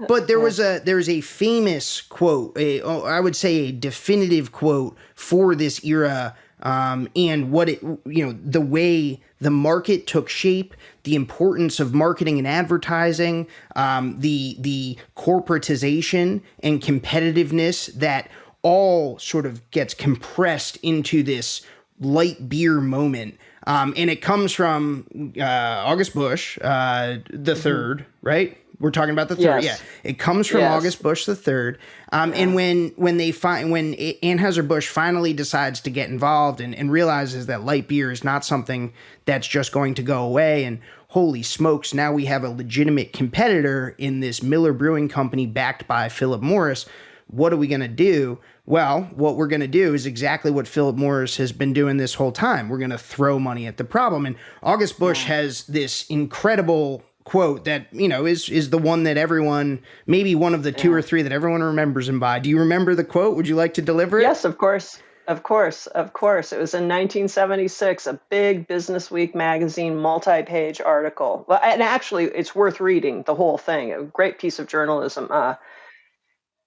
Speaker 1: But there's a famous quote, I would say a definitive quote for this era, and what the way the market took shape, the importance of marketing and advertising, the corporatization and competitiveness that all sort of gets compressed into this light beer moment. And it comes from August Busch, the third, right? We're talking about the third.
Speaker 2: Yes.
Speaker 1: Yeah. It comes from August Busch the third. And when Anheuser-Busch finally decides to get involved and realizes that light beer is not something that's just going to go away, and holy smokes, now we have a legitimate competitor in this Miller Brewing Company backed by Philip Morris. What are we going to do? Well, what we're going to do is exactly what Philip Morris has been doing this whole time. We're going to throw money at the problem. And August Busch has this incredible quote that, is the one that everyone, maybe one of the 2 or 3 that everyone remembers him by. Do you remember the quote? Would you like to deliver it?
Speaker 2: Yes, of course. Of course. It was in 1976, a big Business Week magazine multi-page article. Well, and actually, it's worth reading, the whole thing. A great piece of journalism.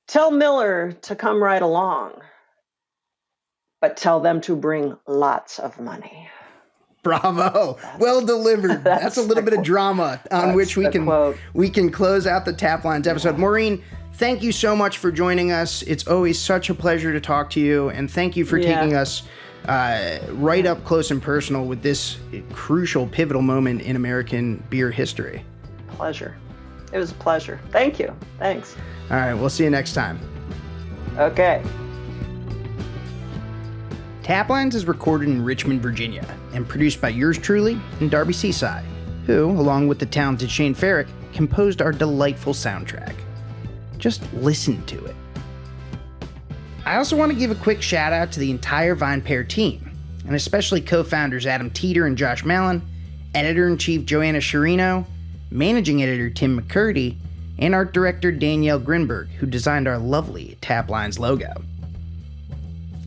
Speaker 2: Tell Miller to come right along, but tell them to bring lots of money.
Speaker 1: Bravo. Well delivered. That's a little bit of drama on which we can close out the Taplines episode. Maureen, thank you so much for joining us. It's always such a pleasure to talk to you, and thank you for taking us right up close and personal with this crucial, pivotal moment in American beer history.
Speaker 2: Pleasure. It was a pleasure. Thank you. Thanks.
Speaker 1: All right, we'll see you next time.
Speaker 2: Okay.
Speaker 1: Taplines is recorded in Richmond, Virginia, and produced by yours truly and Darby Seaside, who, along with the talented Shane Farrick, composed our delightful soundtrack. Just listen to it. I also want to give a quick shout out to the entire VinePair team, and especially co-founders Adam Teeter and Josh Mallon, editor-in-chief Joanna Sciarrino, managing editor Tim McCurdy, and art director Danielle Grinberg, who designed our lovely Taplines logo.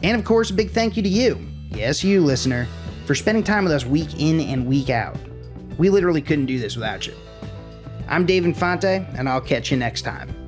Speaker 1: And of course, a big thank you to you, yes, you listener, for spending time with us week in and week out. We literally couldn't do this without you. I'm Dave Infante, and I'll catch you next time.